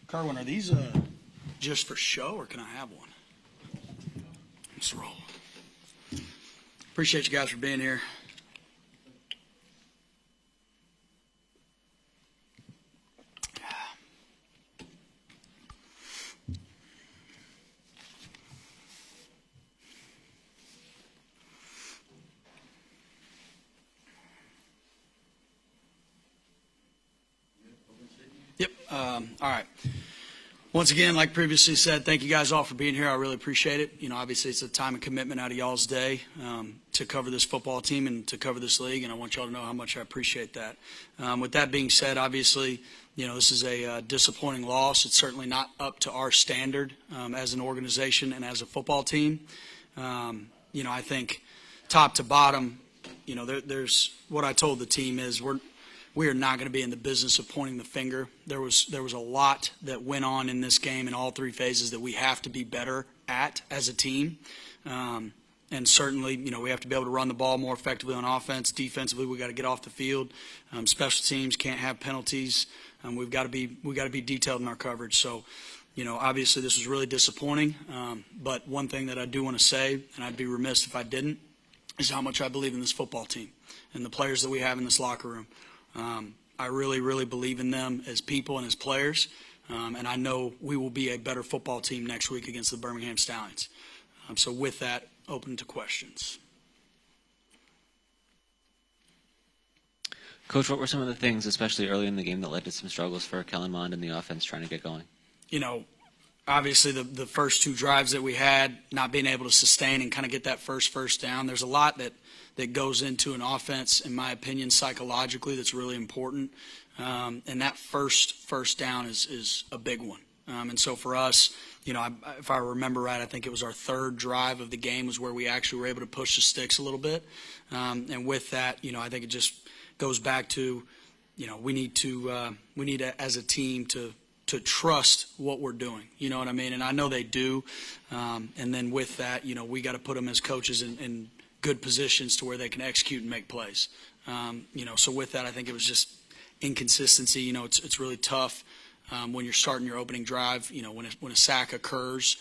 Carwin, are these just for show, or can I have one? Let's roll. Appreciate you guys for being here. Yep. All right. Once again, like previously said, thank you guys all for being here. I really appreciate it. You know, obviously it's a time and commitment out of y'all's day to cover this football team and to cover this league, and I want y'all to know how much I appreciate that. With that being said, obviously, you know, this is a disappointing loss. It's certainly not up to our standard as an organization and as a football team. You know, I think top to bottom, you know, there's what I told the team is we are not going to be in the business of pointing the finger. There was a lot that went on in this game in all three phases that we have to be better at as a team. And certainly, you know, we have to be able to run the ball more effectively on offense. Defensively, we got to get off the field. Special teams can't have penalties. We've got to be detailed in our coverage. So, you know, obviously this was really disappointing. But one thing that I do want to say, and I'd be remiss if I didn't, is how much I believe in this football team and the players that we have in this locker room. I really, really believe in them as people and as players, and I know we will be a better football team next week against the Birmingham Stallions. So with that, open to questions. Coach, what were some of the things, especially early in the game, that led to some struggles for Kellen Mond and the offense trying to get going? You know, obviously the first two drives that we had, not being able to sustain and kind of get that first down. There's a lot that goes into an offense, in my opinion, psychologically, that's really important. And that first down is a big one. And so for us, you know, if I remember right, I think it was our third drive of the game was where we actually were able to push the sticks a little bit. And with that, you know, I think it just goes back to, you know, we need to as a team to trust what we're doing, you know what I mean? And I know they do. And then with that, you know, we got to put them as coaches in good positions to where they can execute and make plays. You know, so with that, I think it was just inconsistency. You know, it's really tough when you're starting your opening drive. You know, when a sack occurs,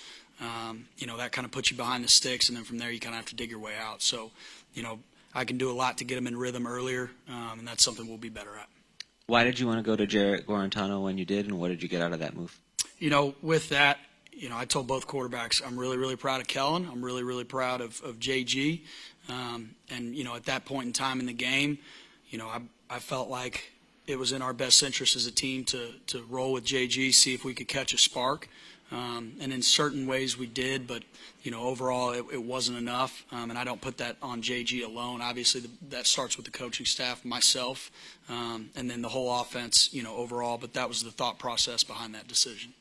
you know, that kind of puts you behind the sticks, and then from there you kind of have to dig your way out. So, you know, I can do a lot to get them in rhythm earlier, and that's something we'll be better at. Why did you want to go to Jarrett Guarantano when you did, and what did you get out of that move? You know, with that, you know, I told both quarterbacks I'm really, really proud of Kellen. I'm really, really proud of JG. And, you know, at that point in time in the game, you know, I felt like it was in our best interest as a team to roll with JG, see if we could catch a spark. And in certain ways we did, but, you know, overall it wasn't enough. And I don't put that on JG alone. Obviously, that starts with the coaching staff, myself, and then the whole offense, you know, overall. But that was the thought process behind that decision.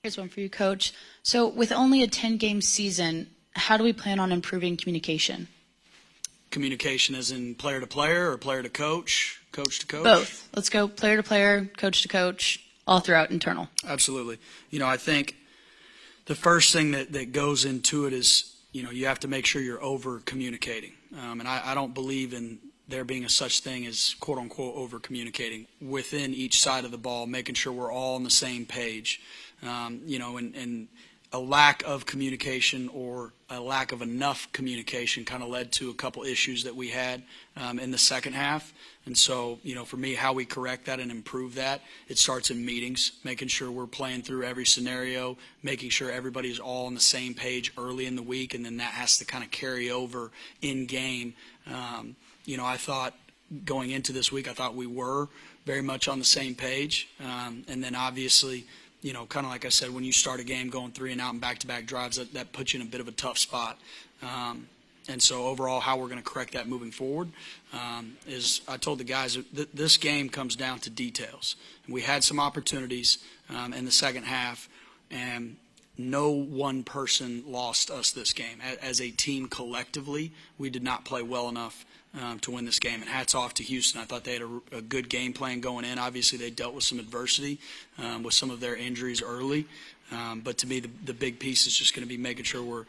Here's one for you, Coach. So with only a 10-game season, how do we plan on improving communication? Communication as in player to player or player to coach, coach to coach? Both. Let's go player to player, coach to coach, all throughout internal. Absolutely. You know, I think the first thing that goes into it is, you know, you have to make sure you're over-communicating. And I don't believe in there being a such thing as quote-unquote over-communicating within each side of the ball, making sure we're all on the same page. You know, and a lack of communication or a lack of enough communication kind of led to a couple issues that we had in the second half. And so, you know, for me, how we correct that and improve that, it starts in meetings, making sure we're playing through every scenario, making sure everybody's all on the same page early in the week, and then that has to kind of carry over in game. You know, I thought going into this week, I thought we were very much on the same page. And then obviously, you know, kind of like I said, when you start a game going 3 and out and back-to-back drives, that puts you in a bit of a tough spot. And so overall, how we're going to correct that moving forward is I told the guys that this game comes down to details. And we had some opportunities in the second half, and no one person lost us this game. As a team collectively, we did not play well enough to win this game. And hats off to Houston. I thought they had a good game plan going in. Obviously, they dealt with some adversity with some of their injuries early. But to me, the big piece is just going to be making sure we're,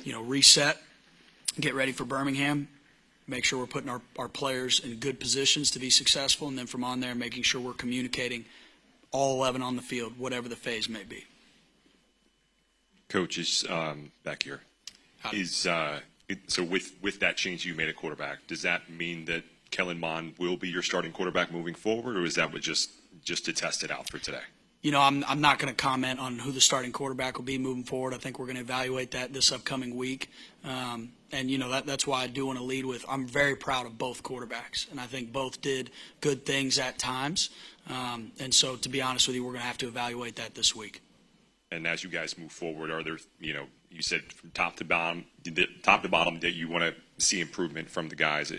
you know, reset, get ready for Birmingham, make sure we're putting our players in good positions to be successful, and then from on there, making sure we're communicating all 11 on the field, whatever the phase may be. Coach is back here. So with that change you made at quarterback, does that mean that Kellen Mond will be your starting quarterback moving forward, or is that what just to test it out for today? You know, I'm not going to comment on who the starting quarterback will be moving forward. I think we're going to evaluate that this upcoming week. And, you know, that's why I do want to lead with I'm very proud of both quarterbacks. And I think both did good things at times. And so, to be honest with you, we're going to have to evaluate that this week. And as you guys move forward, are there, you know, you said from top to bottom that you want to see improvement from the guys.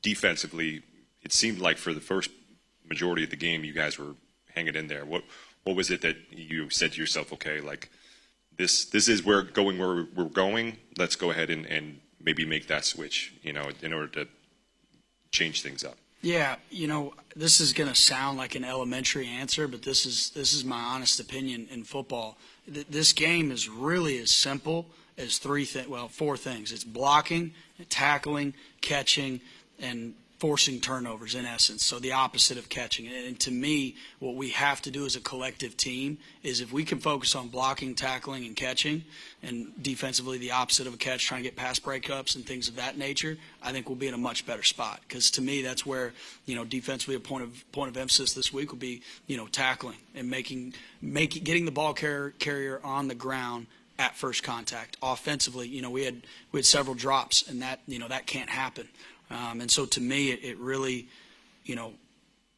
Defensively, it seemed like for the first majority of the game, you guys were hanging in there. What was it that you said to yourself, okay, like this is where we're going. Let's go ahead and maybe make that switch, you know, in order to change things up. Yeah, you know, this is going to sound like an elementary answer, but this is my honest opinion in football. This game is really as simple as four things. It's blocking, tackling, catching, and forcing turnovers, in essence. So the opposite of catching. And to me, what we have to do as a collective team is if we can focus on blocking, tackling, and catching, and defensively the opposite of a catch, trying to get pass breakups and things of that nature, I think we'll be in a much better spot. Because to me, that's where, you know, defensively a point of emphasis this week will be, you know, tackling and getting the ball carrier on the ground at first contact. Offensively, you know, we had several drops, and that, you know, that can't happen. And so to me, it really, you know,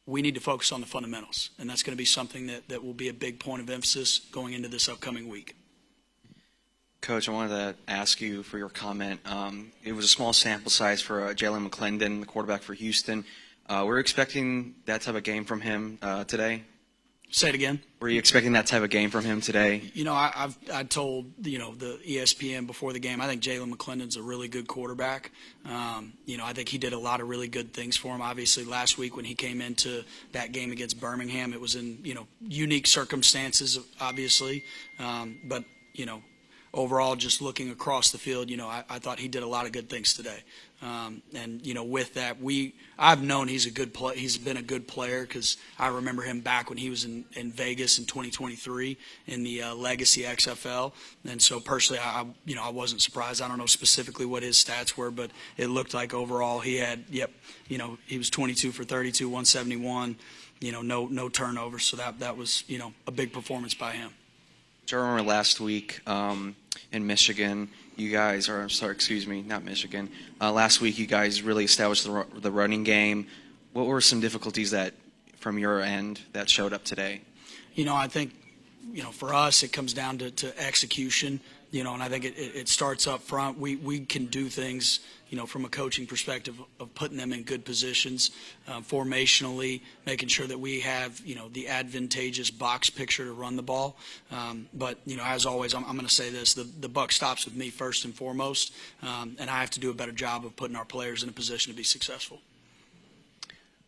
we need to focus on the fundamentals. And that's going to be something that will be a big point of emphasis going into this upcoming week. Coach, I wanted to ask you for your comment. It was a small sample size for Jalen McClendon, the quarterback for Houston. We're expecting that type of game from him today. Say it again. Were you expecting that type of game from him today? You know, I told, you know, the ESPN before the game, I think Jalen McClendon's a really good quarterback. You know, I think he did a lot of really good things for him. Obviously, last week when he came into that game against Birmingham, it was in, you know, unique circumstances, obviously. But, you know, overall, just looking across the field, you know, I thought he did a lot of good things today. And, you know, with that, I've known he's been a good player because I remember him back when he was in Vegas in 2023 in the Legacy XFL. And so personally, I wasn't surprised. I don't know specifically what his stats were, but it looked like overall he had, you know, he was 22 for 32, 171, you know, no turnovers. So that was, you know, a big performance by him. I remember last week in Michigan, you guys, not Michigan. Last week, you guys really established the running game. What were some difficulties that, from your end, that showed up today? You know, I think, you know, for us, it comes down to execution. You know, and I think it starts up front. We can do things, you know, from a coaching perspective of putting them in good positions, formationally, making sure that we have, you know, the advantageous box picture to run the ball. But, you know, as always, I'm going to say this, the buck stops with me first and foremost, and I have to do a better job of putting our players in a position to be successful.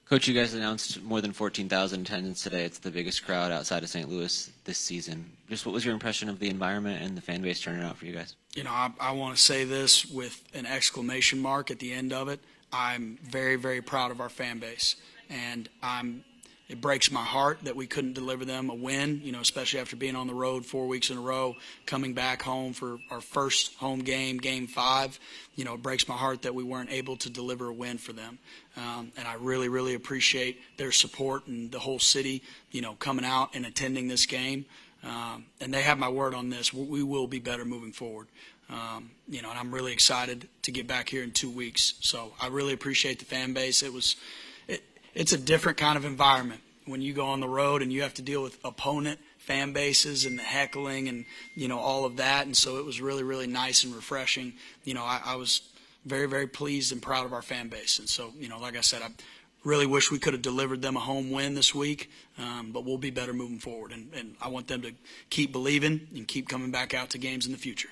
Coach, you guys announced more than 14,000 attendance today. It's the biggest crowd outside of St. Louis this season. Just what was your impression of the environment and the fan base turning out for you guys? You know, I want to say this with an exclamation mark at the end of it. I'm very, very proud of our fan base, and it breaks my heart that we couldn't deliver them a win, you know, especially after being on the road 4 weeks in a row, coming back home for our first home game, Game 5. You know, it breaks my heart that we weren't able to deliver a win for them. And I really, really appreciate their support and the whole city, you know, coming out and attending this game. And they have my word on this. We will be better moving forward. You know, and I'm really excited to get back here in 2 weeks. So I really appreciate the fan base. It's a different kind of environment when you go on the road and you have to deal with opponent fan bases and the heckling and, you know, all of that. And so it was really, really nice and refreshing. You know, I was very, very pleased and proud of our fan base. And so, you know, like I said, I really wish we could have delivered them a home win this week, but we'll be better moving forward. And I want them to keep believing and keep coming back out to games in the future.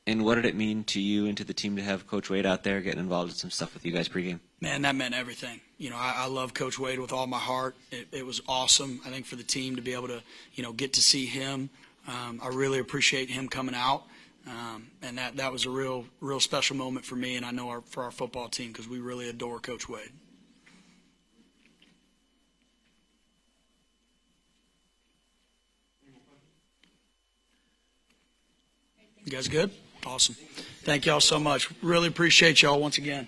And what did it mean to you and to the team to have Coach Wade out there getting involved in some stuff with you guys pregame? Man, that meant everything. You know, I love Coach Wade with all my heart. It was awesome, I think, for the team to be able to, you know, get to see him. I really appreciate him coming out. And that was a real special moment for me, and I know for our football team, because we really adore Coach Wade. You guys good? Awesome. Thank y'all so much. Really appreciate y'all once again.